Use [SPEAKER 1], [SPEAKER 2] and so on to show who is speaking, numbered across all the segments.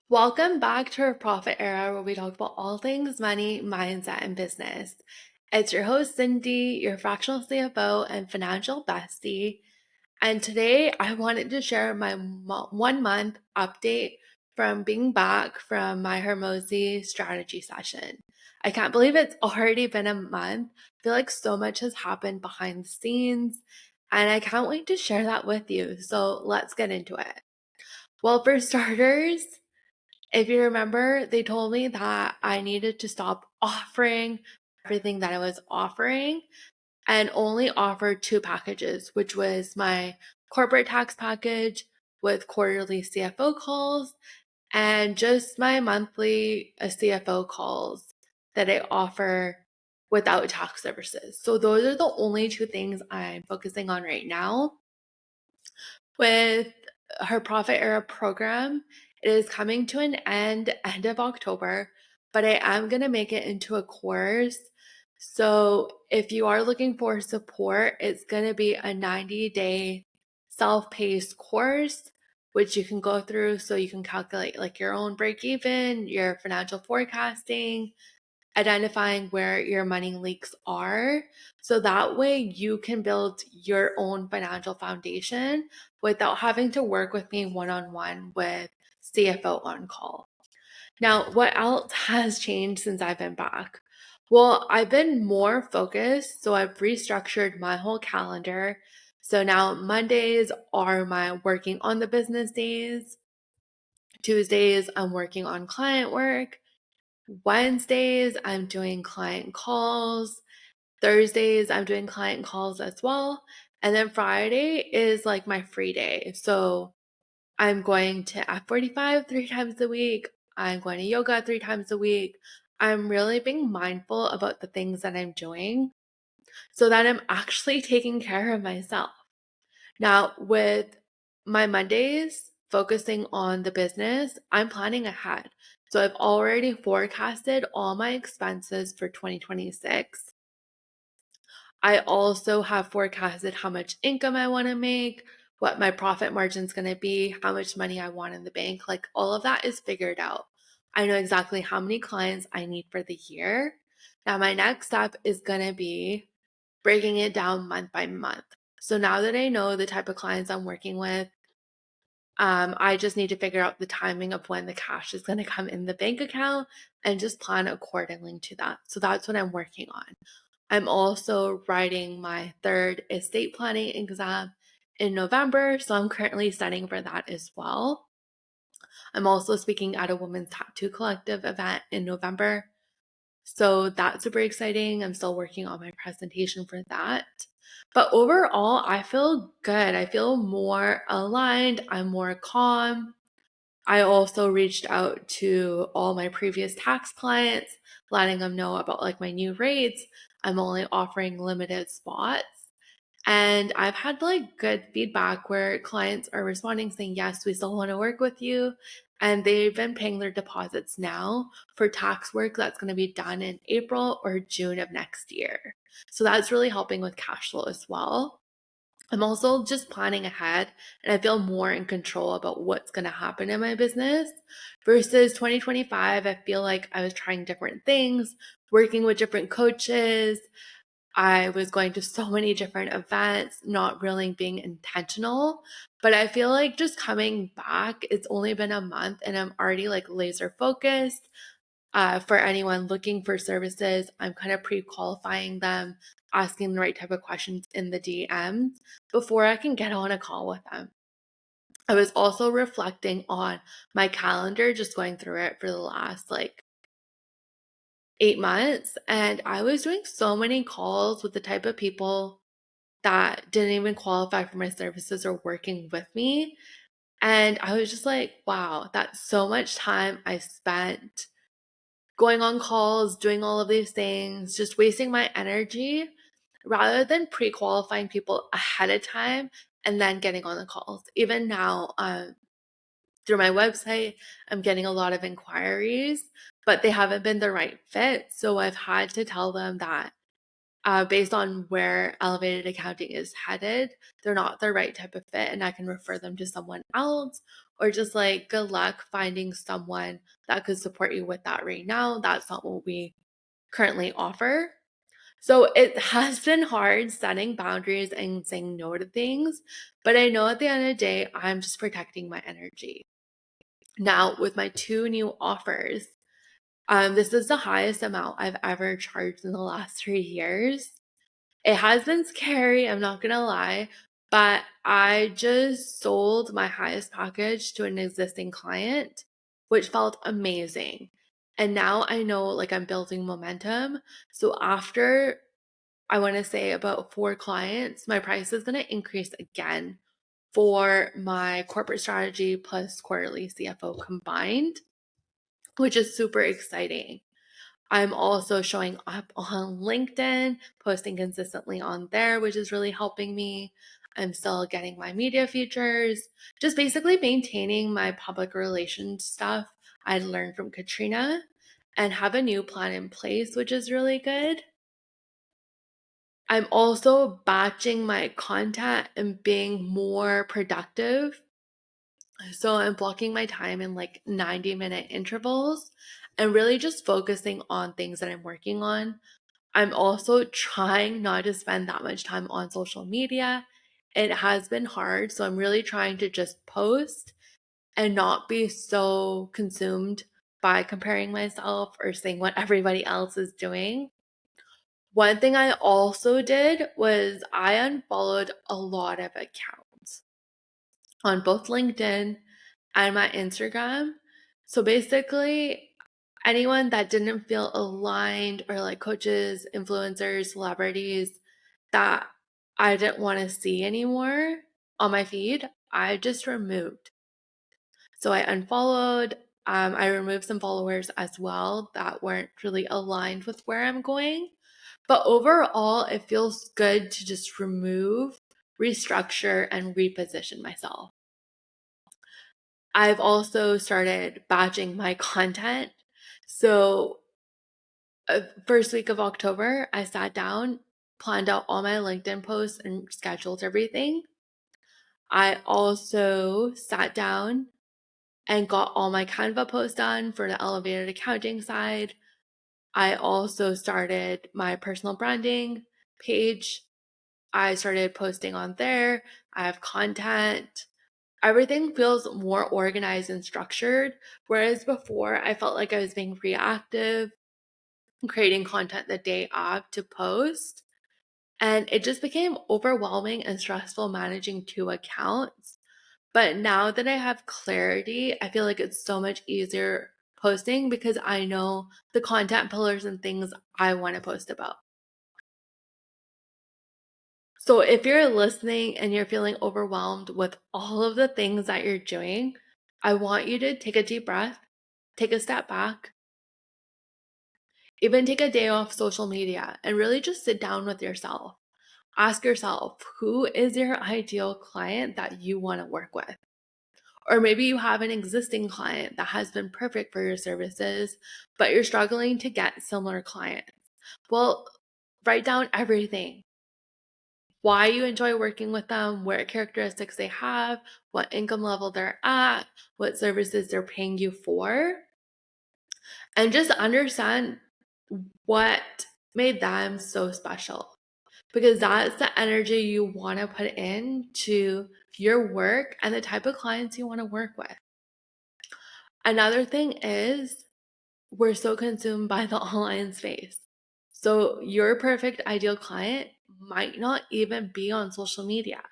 [SPEAKER 1] Welcome back to our Profit Era, where we talk about all things money, mindset, and business. It's your host, Cindy, your fractional CFO and financial bestie. And today I wanted to share my 1 month update from being back from my Hormozi strategy session. I can't believe it's already been a month. I feel like so much has happened behind the scenes, and I can't wait to share that with you. So let's get into it. Well, for starters, if you remember, they told me that I needed to stop offering everything that I was offering and only offer two packages, which was my corporate tax package with quarterly CFO calls and just my monthly CFO calls that I offer without tax services. So those are the only two things I'm focusing on right now. With her Profit Era program, it is coming to an end of October, but I am going to make it into a course. So if you are looking for support, it's going to be a 90-day self-paced course, which you can go through so you can calculate like your own break even, your financial forecasting, identifying where your money leaks are. So that way you can build your own financial foundation without having to work with me one-on-one with CFO on call. Now, what else has changed since I've been back? Well, I've been more focused, so I've restructured my whole calendar. So now Mondays are my working on the business days. Tuesdays, I'm working on client work. Wednesdays, I'm doing client calls. Thursdays, I'm doing client calls as well. And then Friday is like my free day. So I'm going to F45 3 times a week. I'm going to yoga 3 times a week. I'm really being mindful about the things that I'm doing so that I'm actually taking care of myself. Now, with my Mondays focusing on the business, I'm planning ahead. So I've already forecasted all my expenses for 2026. I also have forecasted how much income I want to make, what my profit margin is going to be, how much money I want in the bank. Like all of that is figured out. I know exactly how many clients I need for the year. Now, my next step is going to be breaking it down month by month. So now that I know the type of clients I'm working with, I just need to figure out the timing of when the cash is going to come in the bank account and just plan accordingly to that. So that's what I'm working on. I'm also writing my third estate planning exam in November, so I'm currently studying for that as well. I'm also speaking at a women's tattoo collective event in November. So that's super exciting. I'm still working on my presentation for that. But overall, I feel good. I feel more aligned. I'm more calm. I also reached out to all my previous tax clients, letting them know about like my new rates. I'm only offering limited spots. And I've had like good feedback where clients are responding saying, yes, we still want to work with you. And they've been paying their deposits now for tax work that's going to be done in April or June of next year. So that's really helping with cash flow as well. I'm also just planning ahead and I feel more in control about what's going to happen in my business versus 2025. I feel like I was trying different things, working with different coaches. I was going to so many different events, not really being intentional. But I feel like just coming back, it's only been a month and I'm already like laser focused. For anyone looking for services, I'm kind of pre-qualifying them, asking the right type of questions in the DMs before I can get on a call with them. I was also reflecting on my calendar, just going through it for the last like 8 months. And I was doing so many calls with the type of people that didn't even qualify for my services or working with me. And I was just like, wow, that's so much time I spent going on calls, doing all of these things, just wasting my energy rather than pre-qualifying people ahead of time and then getting on the calls. Even now, through my website, I'm getting a lot of inquiries, but they haven't been the right fit. So I've had to tell them that based on where elevated accounting is headed, they're not the right type of fit, and I can refer them to someone else, or just like good luck finding someone that could support you with that right now. That's not what we currently offer. So it has been hard setting boundaries and saying no to things, but I know at the end of the day, I'm just protecting my energy. Now, with my two new offers, this is the highest amount I've ever charged in the last 3 years. It has been scary, I'm not gonna lie, but I just sold my highest package to an existing client, which felt amazing. And now I know like I'm building momentum. So after I want to say about 4 clients, my price is going to increase again for my corporate strategy plus quarterly CFO combined, which is super exciting. I'm also showing up on LinkedIn, posting consistently on there, which is really helping me. I'm still getting my media features, just basically maintaining my public relations stuff I learned from Katrina and have a new plan in place, which is really good. I'm also batching my content and being more productive. So I'm blocking my time in like 90-minute intervals and really just focusing on things that I'm working on. I'm also trying not to spend that much time on social media. It has been hard, so I'm really trying to just post and not be so consumed by comparing myself or seeing what everybody else is doing. One thing I also did was I unfollowed a lot of accounts on both LinkedIn and my Instagram. So basically, anyone that didn't feel aligned, or like coaches, influencers, celebrities that I didn't want to see anymore on my feed, I just removed. So I unfollowed. I removed some followers as well that weren't really aligned with where I'm going. But overall, it feels good to just remove, restructure, and reposition myself. I've also started batching my content. So, first week of October, I sat down, planned out all my LinkedIn posts, and scheduled everything. I also sat down and got all my Canva posts done for the elevated accounting side. I also started my personal branding page. I started posting on there. I have content. Everything feels more organized and structured. Whereas before, I felt like I was being reactive, creating content the day of to post. And it just became overwhelming and stressful managing 2 accounts. But now that I have clarity, I feel like it's so much easier posting because I know the content pillars and things I want to post about. So if you're listening and you're feeling overwhelmed with all of the things that you're doing, I want you to take a deep breath, take a step back, even take a day off social media and really just sit down with yourself. Ask yourself, who is your ideal client that you want to work with? Or maybe you have an existing client that has been perfect for your services, but you're struggling to get similar clients. Well, write down everything: why you enjoy working with them, what characteristics they have, what income level they're at, what services they're paying you for, and just understand what made them so special. Because that's the energy you want to put into your work and the type of clients you want to work with. Another thing is, we're so consumed by the online space. So your perfect ideal client might not even be on social media.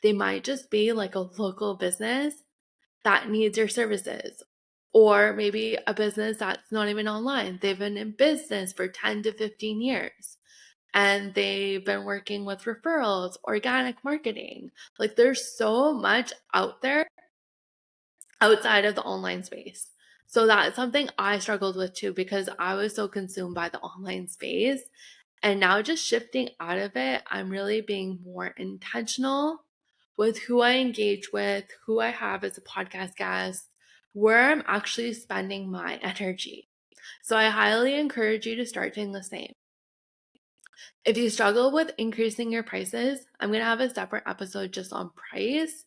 [SPEAKER 1] They might just be like a local business that needs your services. Or maybe a business that's not even online. They've been in business for 10 to 15 years and they've been working with referrals, organic marketing. Like there's so much out there outside of the online space. So that's something I struggled with too because I was so consumed by the online space. And now just shifting out of it, I'm really being more intentional with who I engage with, who I have as a podcast guest, where I'm actually spending my energy. So I highly encourage you to start doing the same. If you struggle with increasing your prices, I'm going to have a separate episode just on price,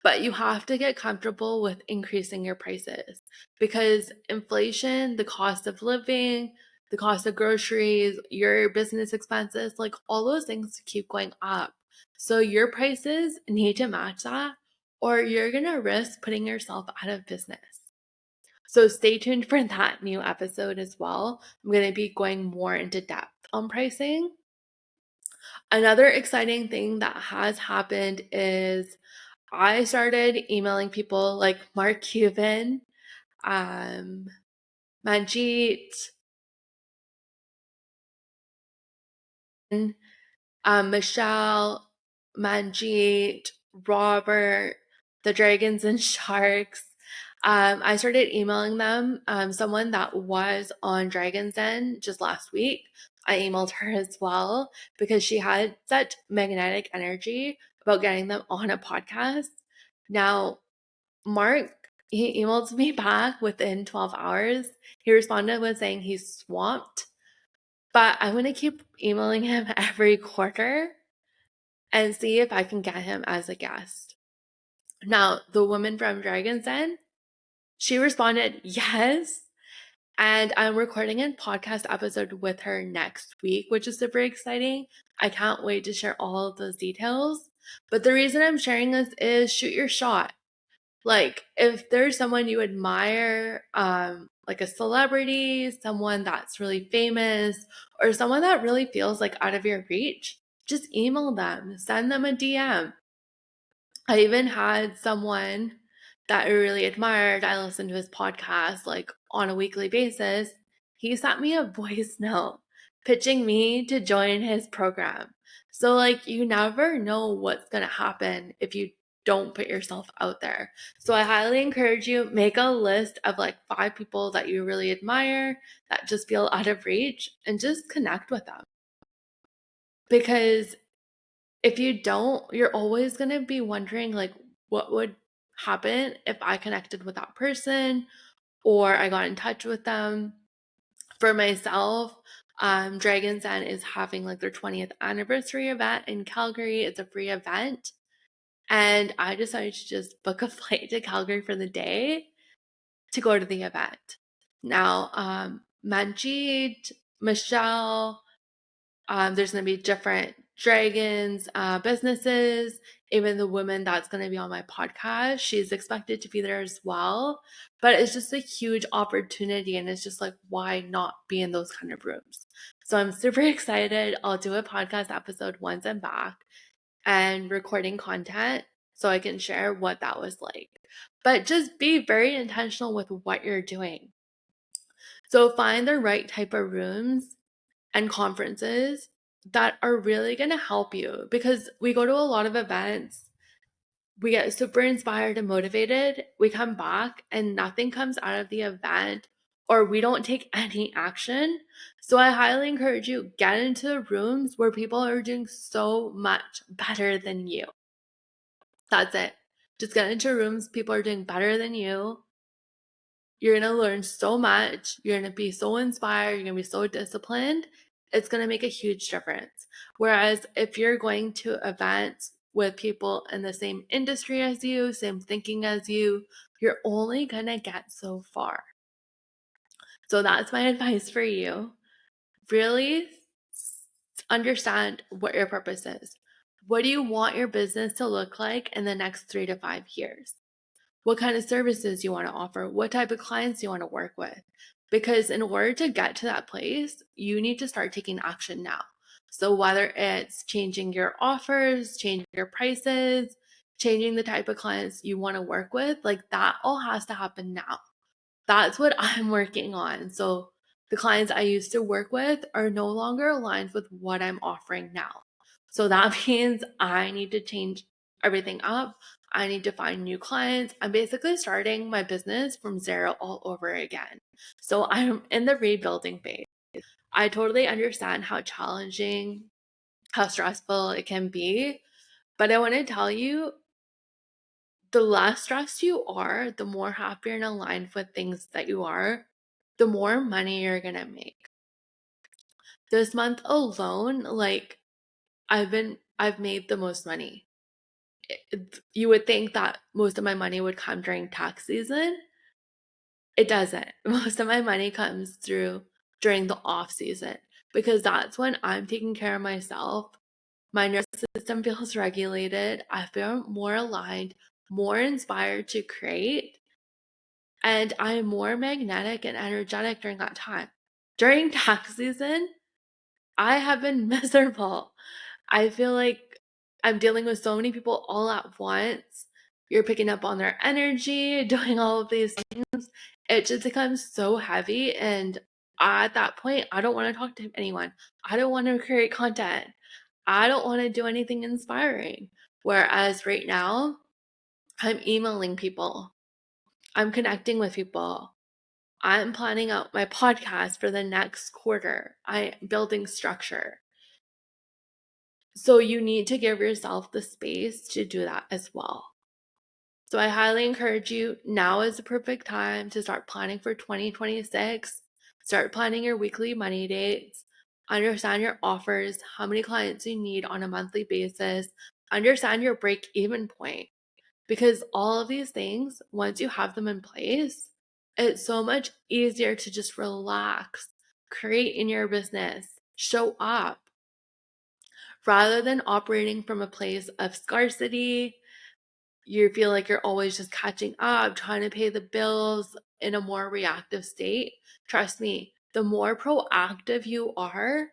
[SPEAKER 1] but you have to get comfortable with increasing your prices because inflation, the cost of living, the cost of groceries, your business expenses, like all those things keep going up. So your prices need to match that, or you're going to risk putting yourself out of business. So stay tuned for that new episode as well. I'm going to be going more into depth on pricing. Another exciting thing that has happened is I started emailing people like Mark Cuban, Manjeet, Michelle, Manjeet, Robert, the Dragons and Sharks. I started emailing them. Someone that was on Dragon's Den just last week, I emailed her as well because she had such magnetic energy about getting them on a podcast. Now, Mark, he emailed me back within 12 hours. He responded with saying he's swamped, but I'm going to keep emailing him every quarter and see if I can get him as a guest. Now, the woman from Dragon's Den, she responded yes. And I'm recording a podcast episode with her next week, which is super exciting. I can't wait to share all of those details. But the reason I'm sharing this is shoot your shot. Like, if there's someone you admire, like a celebrity, someone that's really famous, or someone that really feels like out of your reach, just email them, send them a DM. I even had someone that I really admired. I listened to his podcast like on a weekly basis. He sent me a voice note pitching me to join his program. So, like, you never know what's going to happen if you don't put yourself out there. So, I highly encourage you make a list of like 5 people that you really admire that just feel out of reach and just connect with them. Because if you don't, you're always going to be wondering like what would happen if I connected with that person or I got in touch with them. For myself, Dragon's Den is having like their 20th anniversary event in Calgary. It's a free event. And I decided to just book a flight to Calgary for the day to go to the event. Now, Manjeet, Michelle, there's going to be different dragons, businesses, even the woman that's going to be on my podcast. She's expected to be there as well. But it's just a huge opportunity. And it's just like, why not be in those kind of rooms? So I'm super excited. I'll do a podcast episode once I'm back and recording content so I can share what that was like. But just be very intentional with what you're doing. So find the right type of rooms and conferences that are really going to help you because we go to a lot of events. We get super inspired and motivated. We come back and nothing comes out of the event or we don't take any action. So I highly encourage you get into rooms where people are doing so much better than you. That's it. Just get into rooms people are doing better than you. You're going to learn so much. You're going to be so inspired. You're going to be so disciplined. It's going to make a huge difference. Whereas if you're going to events with people in the same industry as you, same thinking as you, you're only going to get so far. So that's my advice for you. Really understand what your purpose is. What do you want your business to look like in the next 3 to 5 years? What kind of services you want to offer, what type of clients you want to work with. Because in order to get to that place, you need to start taking action now. So whether it's changing your offers, changing your prices, changing the type of clients you want to work with, like that all has to happen now. That's what I'm working on. So the clients I used to work with are no longer aligned with what I'm offering now. So that means I need to change everything up. I need to find new clients. I'm basically starting my business from zero all over again. So I'm in the rebuilding phase. I totally understand how challenging, how stressful it can be. But I want to tell you, the less stressed you are, the more happier and aligned with things that you are, the more money you're going to make. This month alone, like I've made the most money. You would think that most of my money would come during tax season. It doesn't. Most of my money comes through during the off season because that's when I'm taking care of myself. My nervous system feels regulated. I feel more aligned, more inspired to create, and I'm more magnetic and energetic during that time. During tax season, I have been miserable. I feel like I'm dealing with so many people all at once. You're picking up on their energy, doing all of these things. It just becomes so heavy. And at that point, I don't want to talk to anyone. I don't want to create content. I don't want to do anything inspiring. Whereas right now, I'm emailing people, I'm connecting with people. I'm planning out my podcast for the next quarter. I'm building structure. So you need to give yourself the space to do that as well. So I highly encourage you, now is the perfect time to start planning for 2026. Start planning your weekly money dates. Understand your offers, how many clients you need on a monthly basis. Understand your break even point. Because all of these things, once you have them in place, it's so much easier to just relax, create in your business, show up, rather than operating from a place of scarcity. You feel like you're always just catching up, trying to pay the bills in a more reactive state. Trust me, the more proactive you are,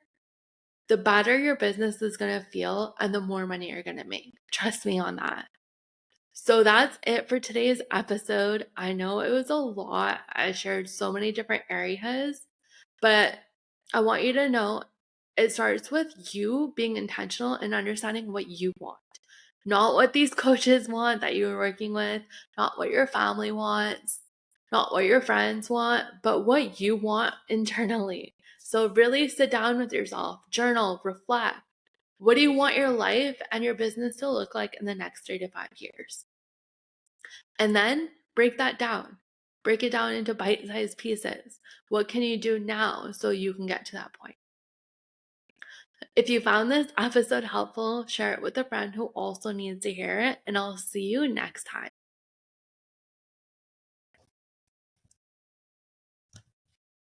[SPEAKER 1] the better your business is going to feel and the more money you're going to make. Trust me on that. So that's it for today's episode. I know it was a lot. I shared so many different areas, but I want you to know it starts with you being intentional and understanding what you want, not what these coaches want that you're working with, not what your family wants, not what your friends want, but what you want internally. So really sit down with yourself, journal, reflect. What do you want your life and your business to look like in the next 3 to 5 years? And then break that down. Break it down into bite-sized pieces. What can you do now so you can get to that point? If you found this episode helpful, share it with a friend who also needs to hear it, and I'll see you next time.